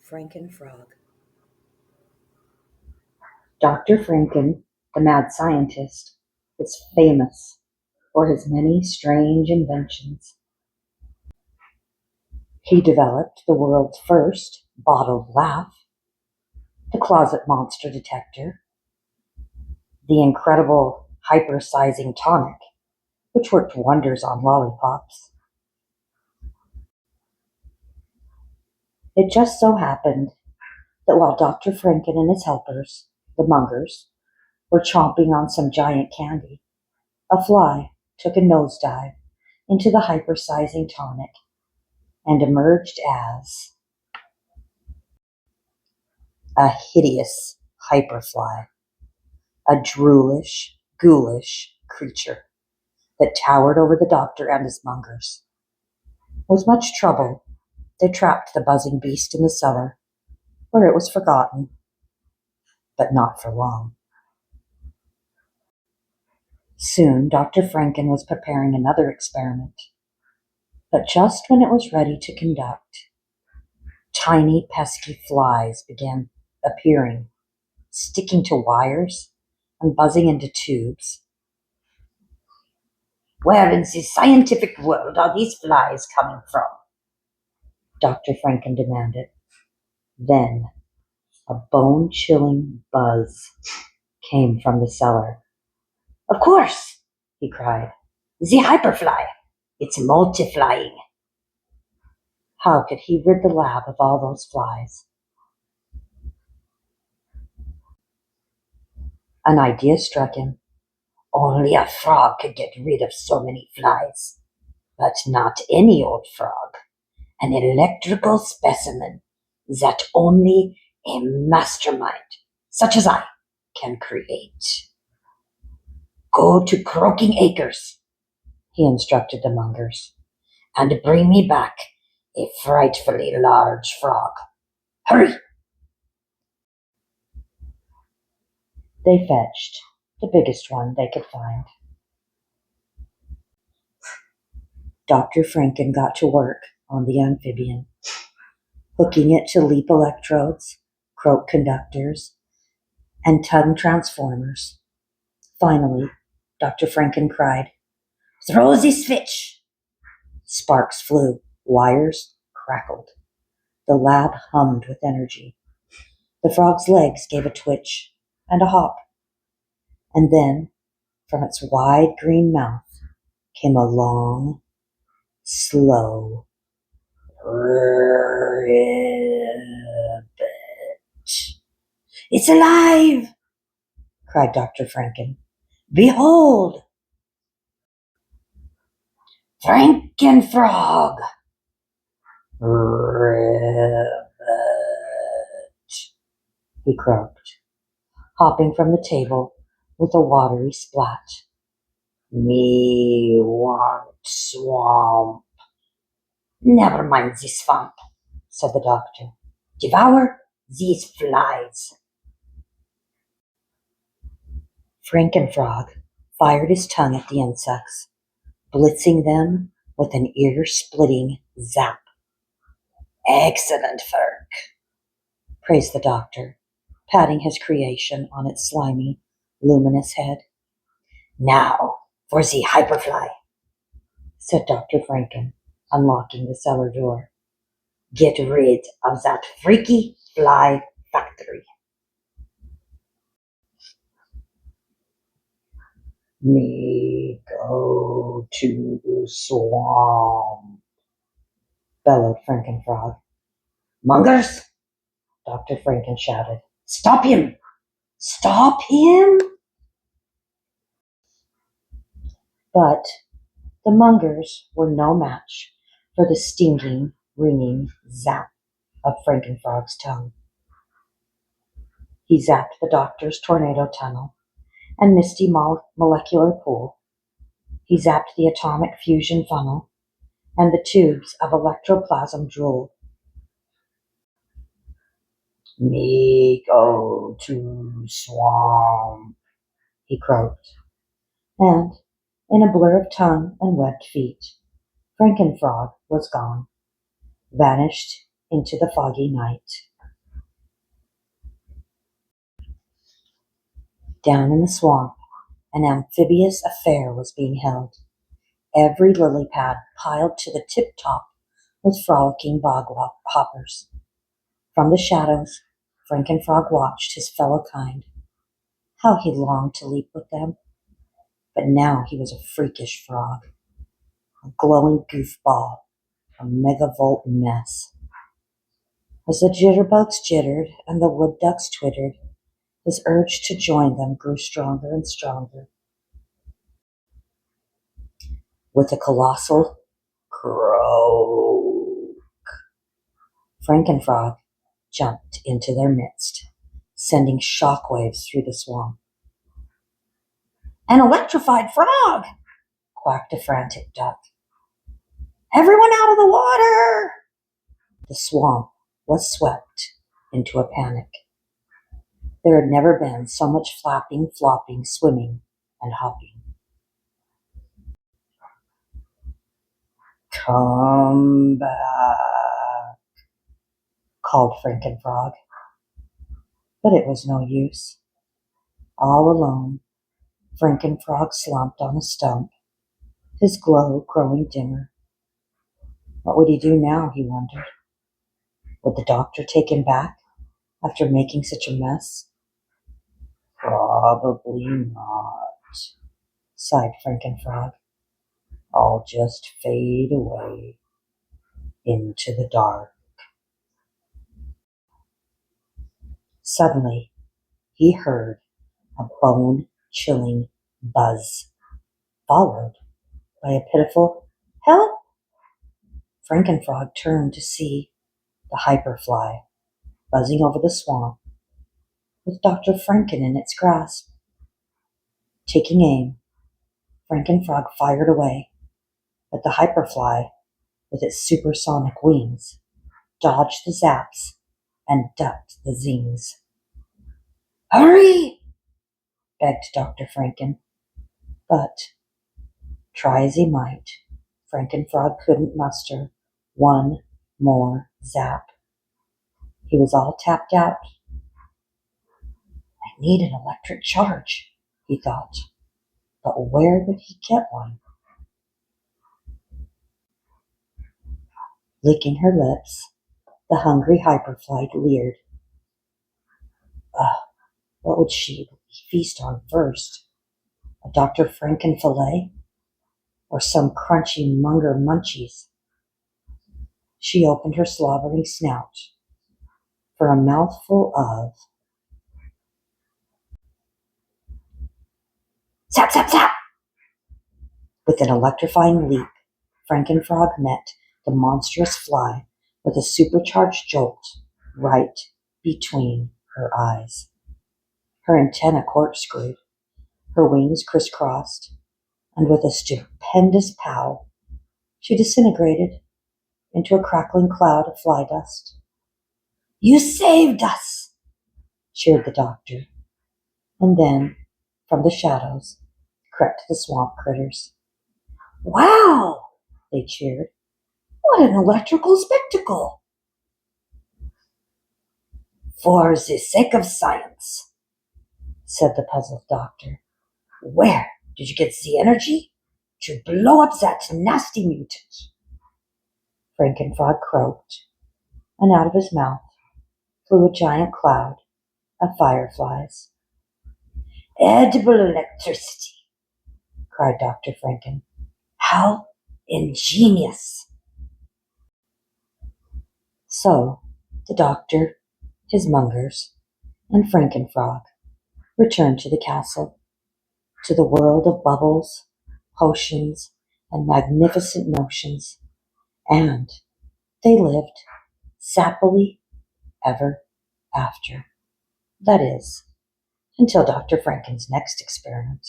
Frankenfrog. Dr. Franken, the mad scientist, was famous for his many strange inventions. He developed the world's first bottled laugh, the closet monster detector, the incredible hypersizing tonic, which worked wonders on lollipops. It just so happened that while Dr. Franken and his helpers, the Mungers, were chomping on some giant candy, a fly took a nosedive into the hypersizing tonic and emerged as a hideous hyperfly, a droolish, ghoulish creature that towered over the doctor and his Mungers. With much trouble, they trapped the buzzing beast in the cellar, where it was forgotten, but not for long. Soon, Dr. Franken was preparing another experiment, but just when it was ready to conduct, tiny pesky flies began appearing, sticking to wires and buzzing into tubes. "Where in the scientific world are these flies coming from?" Dr. Franken demanded. Then a bone-chilling buzz came from the cellar. "Of course," he cried. "The hyperfly. It's multiplying." How could he rid the lab of all those flies? An idea struck him. Only a frog could get rid of so many flies. But not any old frog. An electrical specimen that only a mastermind, such as I, can create. "Go to Croaking Acres," he instructed the Mungers, "and bring me back a frightfully large frog. Hurry!" They fetched the biggest one they could find. Dr. Franken got to work on the amphibian, hooking it to leap electrodes, croak conductors, and tongue transformers. Finally, Dr. Franken cried, "Throw the switch!" Sparks flew, wires crackled. The lab hummed with energy. The frog's legs gave a twitch and a hop, and then from its wide green mouth came a long, slow ribbit. "It's alive!" cried Dr. Franken. "Behold! Frankenfrog!" "Ribbit," he croaked, hopping from the table with a watery splat. "Me want swamp." "Never mind the swamp," said the doctor. "Devour these flies." Frankenfrog fired his tongue at the insects, blitzing them with an ear-splitting zap. "Excellent work," praised the doctor, patting his creation on its slimy, luminous head. "Now for the hyperfly," said Dr. Franken, unlocking the cellar door. "Get rid of that freaky fly factory." "Me go to the swamp," bellowed Frankenfrog. "Mungers!" Dr. Franken shouted. "Stop him! Stop him!" But the Mungers were no match for the stinging, ringing zap of Frankenfrog's tongue. He zapped the doctor's tornado tunnel and misty molecular pool. He zapped the atomic fusion funnel and the tubes of electroplasm drool. "Me go to swamp," he croaked. And in a blur of tongue and webbed feet, Frankenfrog was gone, vanished into the foggy night. Down in the swamp, an amphibious affair was being held. Every lily pad piled to the tip-top with frolicking bog hoppers. From the shadows, Frankenfrog watched his fellow kind. How he longed to leap with them. But now he was a freakish frog, a glowing goofball, a megavolt mess. As the jitterbugs jittered and the wood ducks twittered, his urge to join them grew stronger and stronger. With a colossal croak, Frankenfrog jumped into their midst, sending shockwaves through the swamp. "An electrified frog!" quacked a frantic duck. "Everyone out of the water!" The swamp was swept into a panic. There had never been so much flapping, flopping, swimming, and hopping. "Come back," called Frankenfrog. But it was no use. All alone, Frankenfrog slumped on a stump, his glow growing dimmer. What would he do now, he wondered. Would the doctor take him back after making such a mess? "Probably not," sighed Frankenfrog. "I'll just fade away into the dark." Suddenly, he heard a bone-chilling buzz, followed by a pitiful "Help!" Frankenfrog turned to see the hyperfly buzzing over the swamp with Dr. Franken in its grasp. Taking aim, Frankenfrog fired away, but the hyperfly, with its supersonic wings, dodged the zaps and ducked the zings. "Hurry!" begged Dr. Franken. But, try as he might, Frankenfrog couldn't muster one more zap. He was all tapped out. "I need an electric charge," he thought. But where would he get one? Licking her lips, the hungry hyperfly leered. What would she feast on first? A Dr. Franken fillet? Or some crunchy Munger munchies? She opened her slobbering snout for a mouthful of zap, zap, zap! With an electrifying leap, Frankenfrog met the monstrous fly with a supercharged jolt right between her eyes. Her antennae corkscrewed, her wings crisscrossed, and with a stupendous pow, she disintegrated into a crackling cloud of fly dust. "You saved us!" cheered the doctor. And then, from the shadows, crept the swamp critters. "Wow!" they cheered. "What an electrical spectacle!" "For the sake of science," said the puzzled doctor, "where did you get the energy to blow up that nasty mutant?" Frankenfrog croaked, and out of his mouth flew a giant cloud of fireflies. "Edible electricity," cried Dr. Franken. "How ingenious!" So the doctor, his mungers, and Frankenfrog returned to the castle, to the world of bubbles, potions, and magnificent notions, and they lived sappily ever after. That is, until Dr. Franken's next experiment.